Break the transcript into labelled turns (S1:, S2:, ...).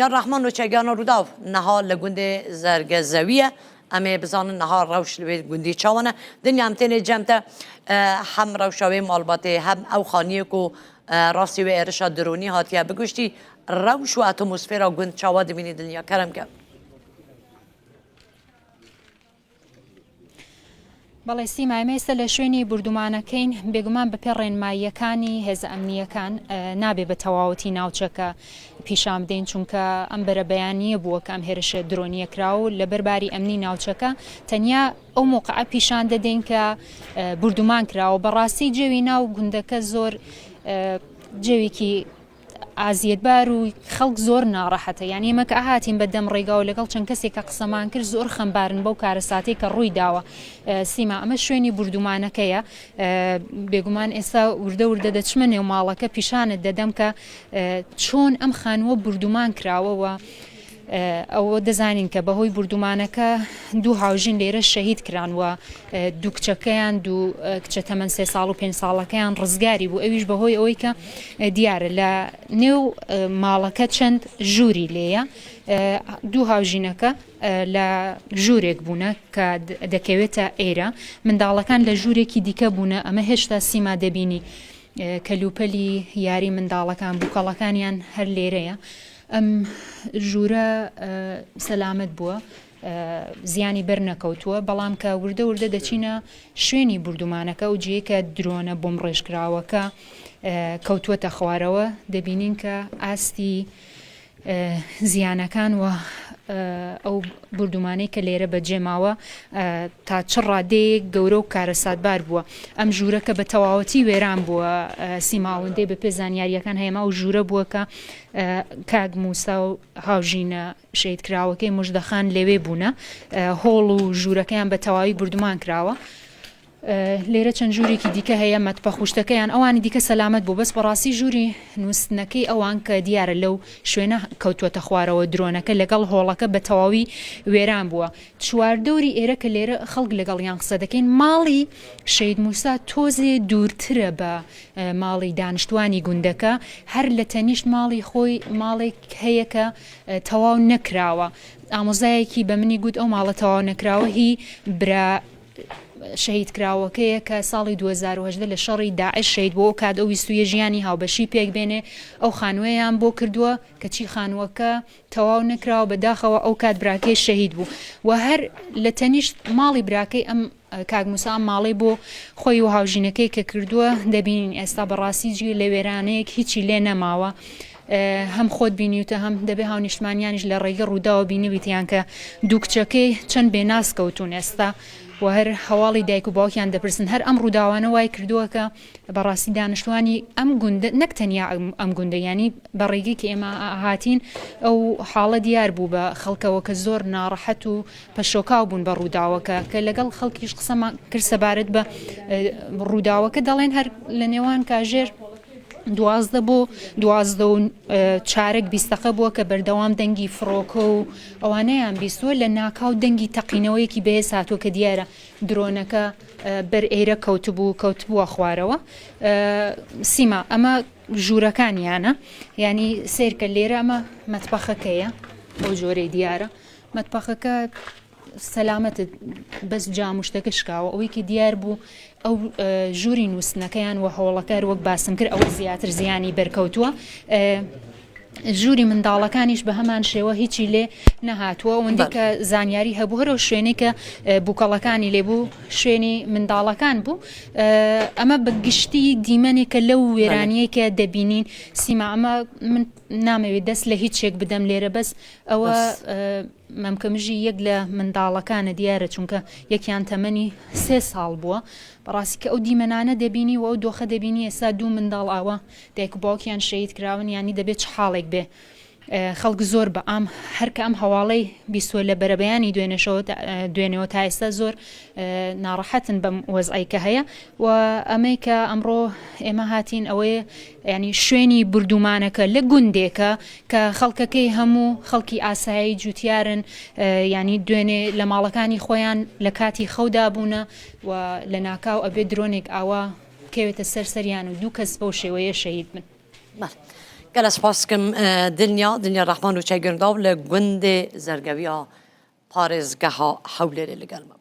S1: یا رحمان و چگیان رو داو نها لگونده زرگزویه اما بزن نها روش لبید گوندی چاوانه دنیا هم تینه جمته هم روشاوی مالباته هم او خانیه کو راستی و ارشاد درونی هاتیه بگوشتی روش و اتمسفیرا گوند چاوا دبینی دنیا کرم که
S2: بەڵێ سیمای مێستا لە شوێنی بردومانەکەین بێگومان بەپێ ڕێنماییەکانی هێز ئەمنیەکان نابێ بە تەواوەتی ناوچەکە پیشان بدەین چونکە ئەم بەرە بەیانیە بووە کە ئەم هێرشە درۆنیەکراوە لە بەرباری ئەمنی ناوچەکە تەنیا ئەو موقعە پیشان دەدەین کە بردومان کراوە بەڕاستی جێوی ناو گوندەکە زۆر جێوێکی ئازیەتبار و خەڵک زۆر ناڕەحەتە یعنی ئێمە کە ئاهاتین بەدەم ڕێگا و لەگەڵ چەند کەسێکە قسەمان کرد زۆر خەمبارن بەو کارەساتەی کە ڕووی داوە سیما ئەمە شوێنی بردومانەکەیە بێگومان ئێستا وردە وردە دەچمە نێو ماڵەکە پیشانت دەدەم کە چۆن ئەم خانووە بردومان کراوەوە ئەوە دەزانین کە بەهۆی بردومانەکە دوو هاوژین لێرە شەهید کرانوە دوو کچەکەیان دوو کچە تەمەەن 3 ساڵ و 5 ساڵەکەیان ڕزگاری بوو ئەویش بەهۆی ئەوەی کە دیارە لە نێو ماڵەکە چەند ژووری لێیە دوو هاوژینەکە لە ژوورێک بوونە کە دەکەوێتە ئێرە منداڵەکان لە ژوورێکی دیکە بوونە ئەمە هێشتا سیما دەبینی کەلوپەلی یاری منداڵەکان بووکەڵەکانیان هەر لێرەیە ئەم ژوورە سەلامت بووە زیانی بەرنەکەوتووە بەڵام کە وردە وردە دەچینە شوێنی بردومانەکە و جێکە درۆنە بۆم ڕێژکراوەکە کەوتووەتە خوارەوە دەبینین کە ئاستی زیانەکان و ئەو بردومانەی کە لێرە بەجێماوە تا چ ڕادەیەک گەورە و کارەساتبار بووە ئەم ژوورەکە بە تەواوەتی وێران بووە سیماوەندەی بە پێ زانیاریەکان هەیەما و ژوورە بووە کە کاک موسا و هاوژینە شەیدکراوەکەی موژدەخان لەوێ بوونە هۆڵ و ژوورەکەیان بە تەواوی بردومان کراوە لێرە چەند ژوورێکی دیکە هەیە مەتبە خوشتەکەیان ئەوانی دیکە سەلامت بوو بەس بەڕاستی ژووری نووسنەکەی ئەوان کە دیارە لەو شوێنە کەوتووەتە خوارەوە درۆنەکە لەگەڵ هۆڵەکە بە تەواوی وێران بووە چواردەوری ئێرە کە لێرە خەڵک لەگەڵیان قسە دەکەین ماڵی شەید موسا تۆزێ دوورترە بە ماڵی دانیشتوانی گوندەکە هەر لە تەنیشت ماڵی خۆی ماڵێک هەیە کە تەواو نەکراوە ئامۆزایەکی بە منی گوت ئەو ماڵە تەواو نەکراوە هی برا شەهید کراوەکەیە کە ساڵی 2010 لە شەڕی داعش شەید بۆ کات ئەو ویستویە ژیانی هاوبەشی پێک بێنێ ئەو خانووەیان بۆ کردووە کەچی خانووەکە تەواو نەکراوە بەداخەوە ئەو کات براکەی شەهید بوو و هەر لە تەنیشت ماڵی براکەی ئەم کاگموسا ماڵی بۆ خۆی و هاوژینەکەی کە کردووە دەبینین ئێستا بەڕاستی جێ لە وێرانەیەک هیچی لێ نەماوە هەم خۆت بینیوتە هەم دەبێ هاونیشتمانیانیش لە ڕێگە ڕووداوە بینیویتیان کە دوو کچەکەی چەند بێناس کەوتون ئێستا و هەر هەواڵی دایک و باوکیان دەپرسن هەر ئەم ڕووداوانە وای کردووە کە بەڕاستی دانیشتوانی ئەم گوندە نەک تەنیا ئەم گوندە ینی بە ڕێگەی کە ئێمە هاتین ئەو حاڵە دیار بوو بە خەڵکەوە کە زۆر ناڕەحەت و پەشۆکاو بوون بە ڕووداوەکە کە لەگەڵ خەڵکیش قسەمان کرد سەبارەت بە ڕووداوەکە دەڵێن هەر لە نێوان کاژێر 12 بۆ 12 بیستەقە بووە کە بەردەوام دەنگی فڕۆکە و ئەوانەیان بیستووە لە ناکاو دەنگی تەقینەوەیەکی بەهێز هاتووە کە دیارە درۆنەکە بەر ئێرە کەوتبووە خوارەوە سیما ئەمە ژوورەکانیانە ینی سێرکە لێرە ئەمە مەتبەخەکەیە بۆ جۆرەی دیارە مەتبەخەکە سەلامەتت بەس جاموشتەکە شکاوە ئەوەیکی دیار بوو ئەو ژووری نووسنەکەیان و هەوڵەکە وەک باسم کرد ئەوە زیاتر زیانی بەرکەوتووە ژووری منداڵەکانیش بە هەمان شێوە هیچی لێ نەهاتووە وەندی کە زانیاری هەبوو هەرو شوێنەی کە بووکەڵەکانی لێبوو شوێنی منداڵەکان بوو ئەمە بە گشتی دیمەنێکە لەو وێرانیەکە دەبینین سیما ئەمە من نامەوێت دەست لە هیچ شێک بدەم لێرە بەس ئەوە مەمکەمژی یەک لە منداڵەکانە دیارە چونکە یەکیان تەمەنی 3 ساڵ بووە بەڕاستی کە ئەو دیمەنانە دەبینی و ئەو دۆخە دەبینی ئێستا دوو منداڵ ئاوە دایک و باوکیان شەهید کراون ینی دەبێت چ حاڵێک بێ خەڵک زۆر بە ئام هەرکە ئەم هەواڵەی بیستوە لە بەرەبەیانی دوێنەوە تا ئێستا زۆر ناڕەحەتن بەم وەزعی کە هەیە و ئەمەی کە ئەمڕۆ ئێمە هاتین ئەوەیە ینی شوێنی بردومانەکە لە گوندێکە کە خەڵکەکەی هەموو خەڵکی ئاسایی جوتیارن ینی دوێنێ لە ماڵەکانی خۆیان لە کاتی خەودا بوونە و لە ناکاو ئەبێ درۆنێک ئاوا کەوێتە سەرسەریان و دوو کەس بەو شێوەیە شەهید بن.
S1: گل سپاسکم دنیا رحمان و چه گرنداو لگوند زرگویا پارزگاه حوله لگل مبو